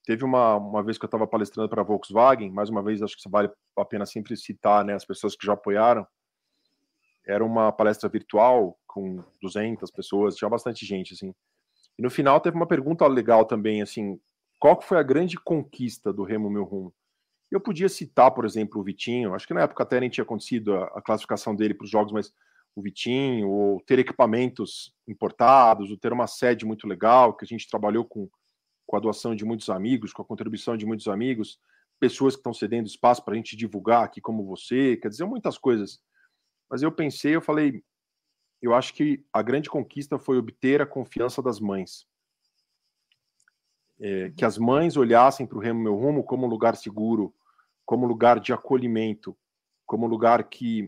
Teve uma vez que eu estava palestrando para a Volkswagen, mais uma vez, acho que vale a pena sempre citar, né, as pessoas que já apoiaram. Era uma palestra virtual com 200 pessoas, tinha bastante gente, assim. E no final teve uma pergunta legal também, assim, qual foi a grande conquista do Remo Meu Rumo? Eu podia citar, por exemplo, o Vitinho, acho que na época até nem tinha acontecido a classificação dele para os jogos, mas o Vitinho, ou ter equipamentos importados, ou ter uma sede muito legal, que a gente trabalhou com a doação de muitos amigos, com a contribuição de muitos amigos, pessoas que estão cedendo espaço para a gente divulgar aqui como você, quer dizer, muitas coisas. Mas eu falei, eu acho que a grande conquista foi obter a confiança das mães. Que as mães olhassem para o Remo Meu Rumo como um lugar seguro, como um lugar de acolhimento, como um lugar que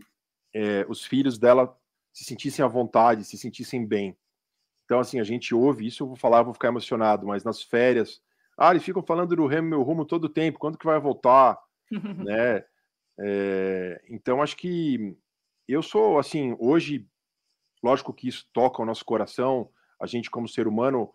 os filhos dela se sentissem à vontade, se sentissem bem. Então, assim, a gente ouve isso, eu vou falar, vou ficar emocionado, mas nas férias, eles ficam falando do Remo Meu Rumo todo o tempo, quando que vai voltar, né? Então, acho que eu sou, assim, hoje, lógico que isso toca o nosso coração, a gente como ser humano,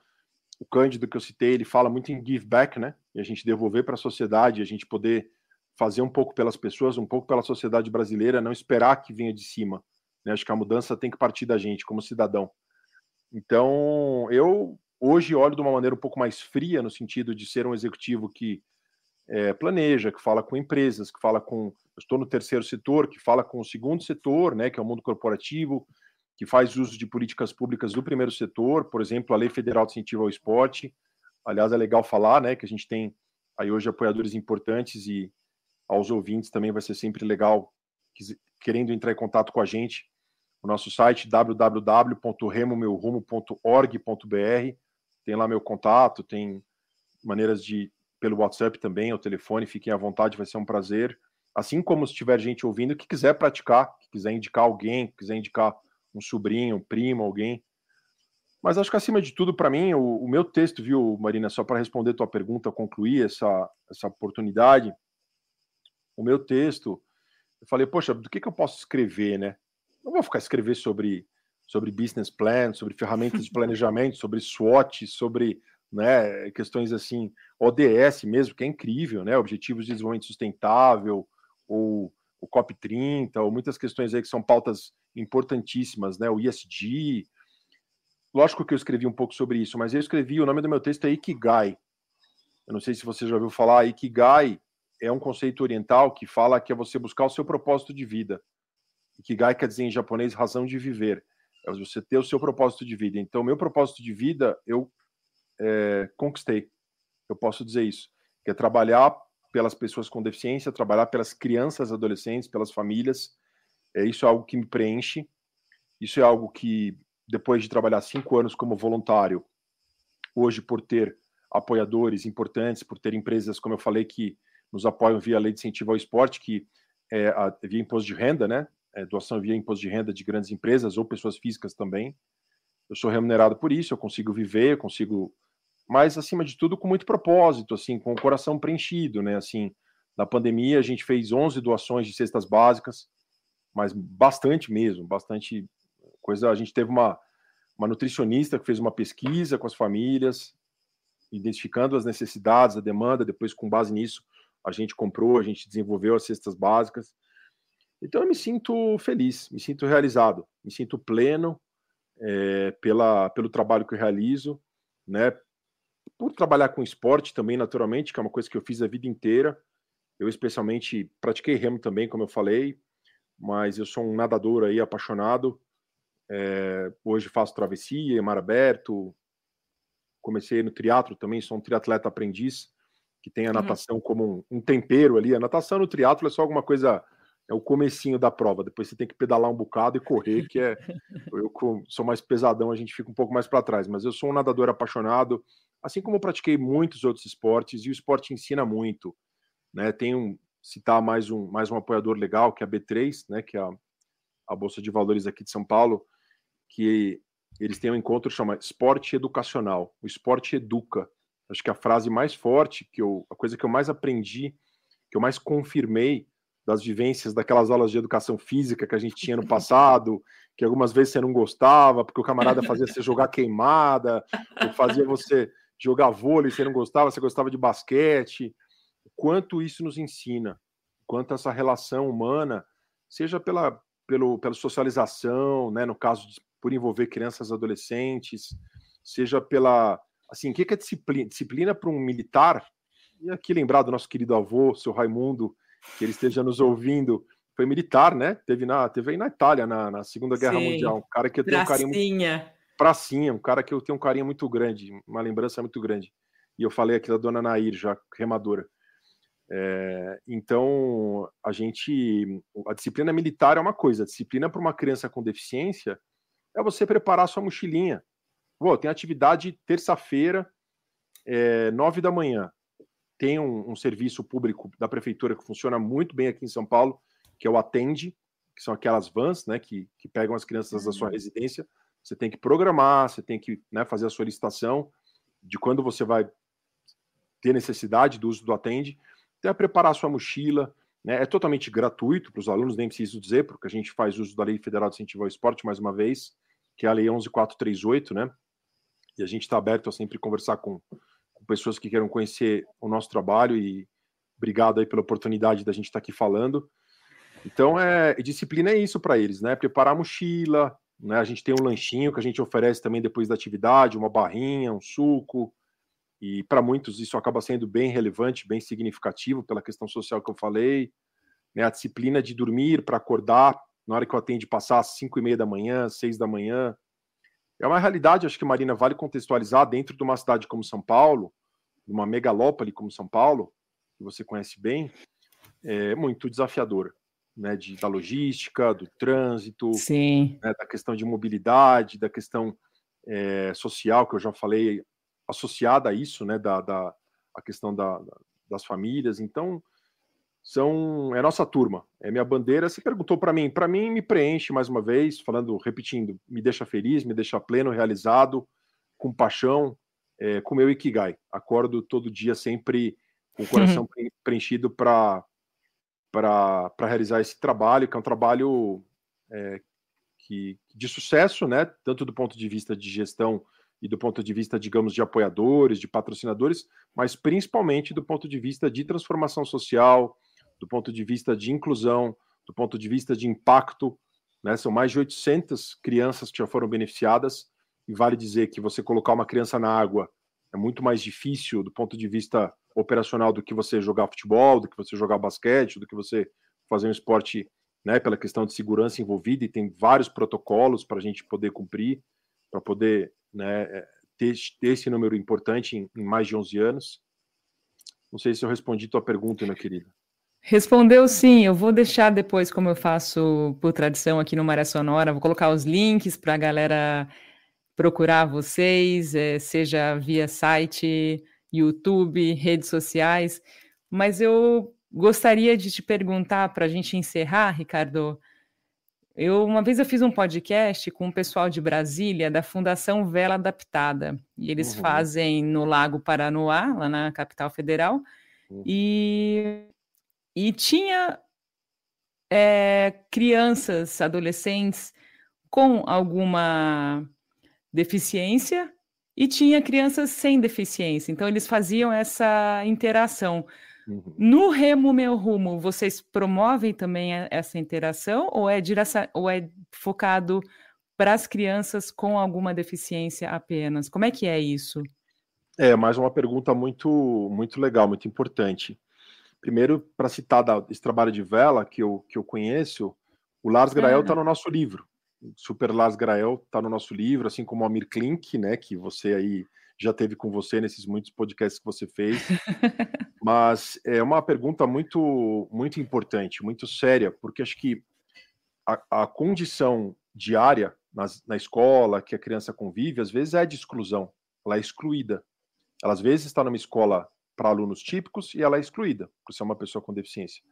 o Cândido que eu citei, ele fala muito em give back, né? E a gente devolver para a sociedade, a gente poder fazer um pouco pelas pessoas, um pouco pela sociedade brasileira, não esperar que venha de cima, né? Acho que a mudança tem que partir da gente, como cidadão. Então, eu hoje olho de uma maneira um pouco mais fria, no sentido de ser um executivo que planeja, que fala com empresas, que fala com... Eu estou no terceiro setor, que fala com o segundo setor, né, que é o mundo corporativo, que faz uso de políticas públicas do primeiro setor, por exemplo, a Lei Federal de Incentivo ao Esporte. Aliás, é legal falar, né, que a gente tem aí hoje apoiadores importantes, e aos ouvintes também vai ser sempre legal, querendo entrar em contato com a gente, o nosso site www.remomeurumo.org.br, tem lá meu contato, tem maneiras pelo WhatsApp também, o telefone, fiquem à vontade, vai ser um prazer. Assim como se tiver gente ouvindo que quiser praticar, que quiser indicar alguém, que quiser indicar um sobrinho, um primo, alguém. Mas acho que acima de tudo, para mim, o meu texto, viu, Marina, só para responder tua pergunta, concluir essa oportunidade, o meu texto, eu falei, poxa, do que eu posso escrever, né? Não vou ficar escrever sobre business plan, sobre ferramentas de planejamento, sobre SWOT, sobre, né, questões assim, ODS mesmo, que é incrível, né? Objetivos de Desenvolvimento Sustentável, ou o COP30, ou muitas questões aí que são pautas importantíssimas, né? O ESG. Lógico que eu escrevi um pouco sobre isso, mas eu escrevi, o nome do meu texto é Ikigai. Eu não sei se você já ouviu falar, Ikigai é um conceito oriental que fala que é você buscar o seu propósito de vida. Ikigai quer dizer em japonês razão de viver. É você ter o seu propósito de vida. Então, meu propósito de vida, eu conquistei. Eu posso dizer isso. Que é trabalhar pelas pessoas com deficiência, trabalhar pelas crianças, adolescentes, pelas famílias. Isso é algo que me preenche. Isso é algo que, depois de trabalhar 5 anos como voluntário, hoje, por ter apoiadores importantes, por ter empresas, como eu falei, que nos apoiam via Lei de Incentivo ao Esporte, que é via imposto de renda, né? Doação via imposto de renda de grandes empresas ou pessoas físicas também. Eu sou remunerado por isso, eu consigo viver, eu consigo, mas acima de tudo com muito propósito, assim, com o coração preenchido, né? Assim, na pandemia a gente fez 11 doações de cestas básicas, mas bastante mesmo, bastante coisa. A gente teve uma nutricionista que fez uma pesquisa com as famílias, identificando as necessidades, a demanda, depois com base nisso a gente comprou, a gente desenvolveu as cestas básicas. Então eu me sinto feliz, me sinto realizado, me sinto pleno pelo trabalho que eu realizo, né? Por trabalhar com esporte também, naturalmente, que é uma coisa que eu fiz a vida inteira. Eu especialmente pratiquei remo também, como eu falei, mas eu sou um nadador aí apaixonado. Hoje faço travessia, mar aberto. Comecei no triatlo também, sou um triatleta aprendiz, que tem a natação como um tempero ali. A natação no triatlo é só alguma coisa... É o comecinho da prova, depois você tem que pedalar um bocado e correr, que eu sou mais pesadão, a gente fica um pouco mais para trás, mas eu sou um nadador apaixonado, assim como eu pratiquei muitos outros esportes, e o esporte ensina muito, né? Citar mais um apoiador legal, que é a B3, né? Que é a Bolsa de Valores aqui de São Paulo, que eles têm um encontro que chama Esporte Educacional, o esporte educa. Acho que a frase mais forte, a coisa que eu mais aprendi, que eu mais confirmei das vivências daquelas aulas de educação física que a gente tinha no passado, que algumas vezes você não gostava, porque o camarada fazia você jogar queimada, ou fazia você jogar vôlei, você não gostava, você gostava de basquete. O quanto isso nos ensina, quanto essa relação humana, seja pela socialização, né, no caso por envolver crianças e adolescentes, seja pela... Assim, o que é disciplina? Disciplina para um militar, e aqui lembrar do nosso querido avô, seu Raimundo, que ele esteja nos ouvindo, foi militar, né? Teve aí na Itália, na Segunda Guerra Mundial. Um cara que eu tenho um carinho muito... Pracinha, um cara que eu tenho um carinho muito grande, uma lembrança muito grande. E eu falei aqui da dona Nair, já remadora. Então, a disciplina militar é uma coisa, a disciplina para uma criança com deficiência é você preparar a sua mochilinha. Tem atividade terça-feira, 9 da manhã. Tem um serviço público da prefeitura que funciona muito bem aqui em São Paulo, que é o Atende, que são aquelas vans, né, que pegam as crianças da sua residência. Você tem que programar, você tem que, né, fazer a solicitação de quando você vai ter necessidade do uso do Atende. Então, preparar a sua mochila, né, é totalmente gratuito para os alunos, nem preciso dizer, porque a gente faz uso da Lei Federal de Incentivo ao Esporte, mais uma vez, que é a Lei 11.438, né, e a gente está aberto a sempre conversar com pessoas que queiram conhecer o nosso trabalho, e obrigado aí pela oportunidade da gente estar aqui falando. Então, disciplina é isso para eles, né? Preparar a mochila, né? A gente tem um lanchinho que a gente oferece também depois da atividade, uma barrinha, um suco, e para muitos isso acaba sendo bem relevante, bem significativo pela questão social que eu falei, né? A disciplina de dormir para acordar na hora que eu atendo passar às 5:30 da manhã, 6 da manhã. É uma realidade, acho que, Marina, vale contextualizar dentro de uma cidade como São Paulo, uma megalópole como São Paulo, que você conhece bem, é muito desafiadora, né, da logística, do trânsito, né, da questão de mobilidade, da questão social, que eu já falei, associada a isso, né, a questão das famílias. Então, é nossa turma, é minha bandeira. Você perguntou para mim me preenche mais uma vez, repetindo, me deixa feliz, me deixa pleno, realizado, com paixão, com meu Ikigai. Acordo todo dia sempre com o coração preenchido para realizar esse trabalho, que é um trabalho de sucesso, né? Tanto do ponto de vista de gestão e do ponto de vista, digamos, de apoiadores, de patrocinadores, mas principalmente do ponto de vista de transformação social, do ponto de vista de inclusão, do ponto de vista de impacto, né? São mais de 800 crianças que já foram beneficiadas, e vale dizer que você colocar uma criança na água é muito mais difícil do ponto de vista operacional do que você jogar futebol, do que você jogar basquete, do que você fazer um esporte, né, pela questão de segurança envolvida, e tem vários protocolos para a gente poder cumprir, para poder, né, ter esse número importante em mais de 11 anos. Não sei se eu respondi tua pergunta, minha querida. Respondeu sim, eu vou deixar depois, como eu faço por tradição aqui no Maré Sonora, vou colocar os links para a galera procurar vocês, seja via site, YouTube, redes sociais, mas eu gostaria de te perguntar, para a gente encerrar, Ricardo, uma vez eu fiz um podcast com o pessoal de Brasília, da Fundação Vela Adaptada, e eles fazem no Lago Paranoá, lá na capital federal, e tinha crianças, adolescentes com alguma deficiência e tinha crianças sem deficiência. Então, eles faziam essa interação. No Remo Meu Rumo, vocês promovem também essa interação ou é focado para as crianças com alguma deficiência apenas? Como é que é isso? Mais uma pergunta muito, muito legal, muito importante. Primeiro, para citar esse trabalho de vela que eu conheço, o Lars Grael está no nosso livro. O Super Lars Grael está no nosso livro, assim como o Almir Klink, né, que você aí já teve com você nesses muitos podcasts que você fez. Mas é uma pergunta muito, muito importante, muito séria, porque acho que a condição diária na escola que a criança convive, às vezes é de exclusão, ela é excluída. Ela às vezes está numa escola para alunos típicos e ela é excluída, por ser uma pessoa com deficiência.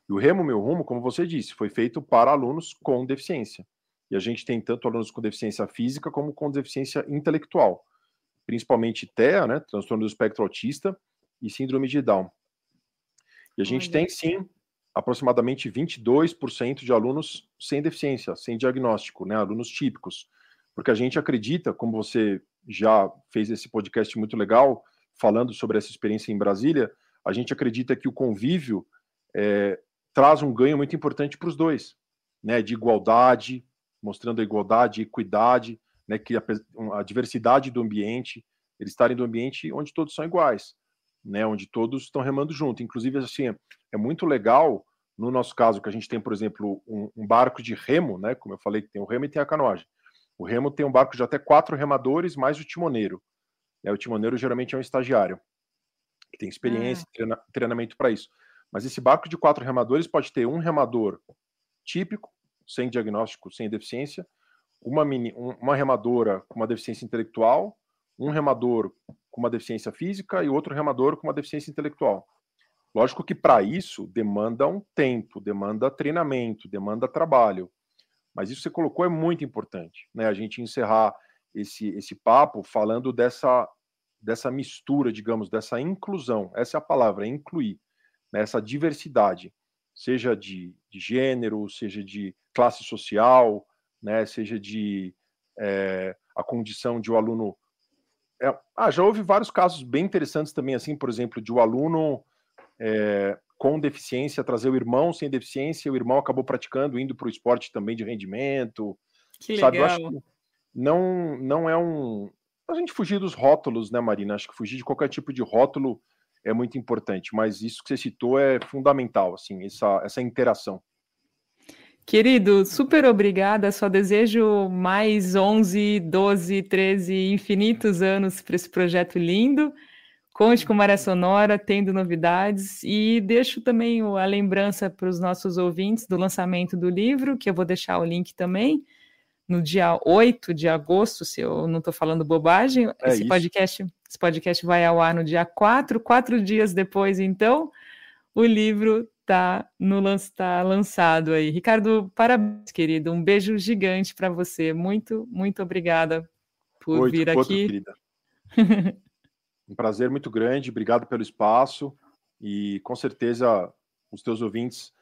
E o Remo Meu Rumo, como você disse, foi feito para alunos com deficiência. E a gente tem tanto alunos com deficiência física como com deficiência intelectual, principalmente TEA, né, transtorno do espectro autista, e síndrome de Down. E a gente tem, sim, aproximadamente 22% de alunos sem deficiência, sem diagnóstico, né, alunos típicos. Porque a gente acredita, como você já fez esse podcast muito legal, falando sobre essa experiência em Brasília, a gente acredita que o convívio traz um ganho muito importante para os dois, né, de igualdade, mostrando a igualdade, equidade, né, que a diversidade do ambiente, eles estarem no ambiente onde todos são iguais, né, onde todos estão remando junto. Inclusive, assim, é muito legal, no nosso caso, que a gente tem, por exemplo, um barco de remo, né, como eu falei, que tem o remo e tem a canoagem. O remo tem um barco de até 4 remadores, mais o timoneiro. O timoneiro geralmente é um estagiário, que tem experiência e treinamento para isso. Mas esse barco de 4 remadores pode ter um remador típico, sem diagnóstico, sem deficiência, uma remadora com uma deficiência intelectual, um remador com uma deficiência física e outro remador com uma deficiência intelectual. Lógico que para isso demanda um tempo, demanda treinamento, demanda trabalho. Mas isso que você colocou é muito importante, né? A gente encerrar esse papo falando dessa mistura, digamos, dessa inclusão. Essa é a palavra, é incluir, né? Essa diversidade, seja de gênero, seja de classe social, né? Seja de a condição de um aluno. Já houve vários casos bem interessantes também, assim, por exemplo, de um aluno com deficiência trazer o irmão sem deficiência, o irmão acabou praticando, indo para o esporte também de rendimento. Que sabe? legal. Eu acho que não é a gente fugir dos rótulos, né, Marina? Acho que fugir de qualquer tipo de rótulo é muito importante, mas isso que você citou é fundamental, assim, essa interação. Querido, super obrigada, só desejo mais 11, 12, 13 infinitos anos para esse projeto lindo. Conte com Maré Sonora, tendo novidades, e deixo também a lembrança para os nossos ouvintes do lançamento do livro, que eu vou deixar o link também, no dia 8 de agosto, se eu não estou falando bobagem. Esse podcast vai ao ar no dia 4 dias depois, então, o livro está lançado aí. Ricardo, parabéns, querido, um beijo gigante para você, muito, muito obrigada por vir aqui. Querida. Um prazer muito grande, obrigado pelo espaço e com certeza os teus ouvintes,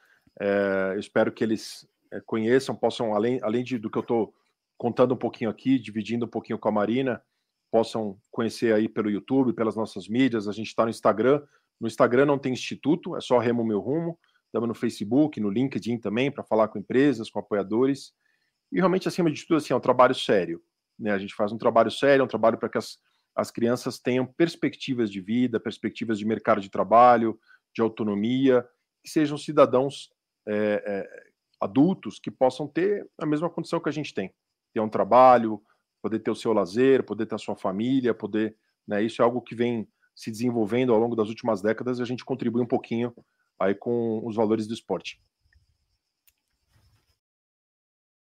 eu espero que eles conheçam, possam, além do que eu estou contando um pouquinho aqui, dividindo um pouquinho com a Marina, possam conhecer aí pelo YouTube, pelas nossas mídias. A gente está no Instagram não tem instituto, é só Remo Meu Rumo. estamos no Facebook, no LinkedIn também, para falar com empresas, com apoiadores. E realmente, acima de tudo, assim, é um trabalho sério, né? A gente faz um trabalho sério, é um trabalho para que as crianças tenham perspectivas de vida, perspectivas de mercado de trabalho, de autonomia, que sejam cidadãos adultos que possam ter a mesma condição que a gente tem. Ter um trabalho, poder ter o seu lazer, poder ter a sua família, poder... Né, isso é algo que vem se desenvolvendo ao longo das últimas décadas e a gente contribui um pouquinho aí com os valores do esporte.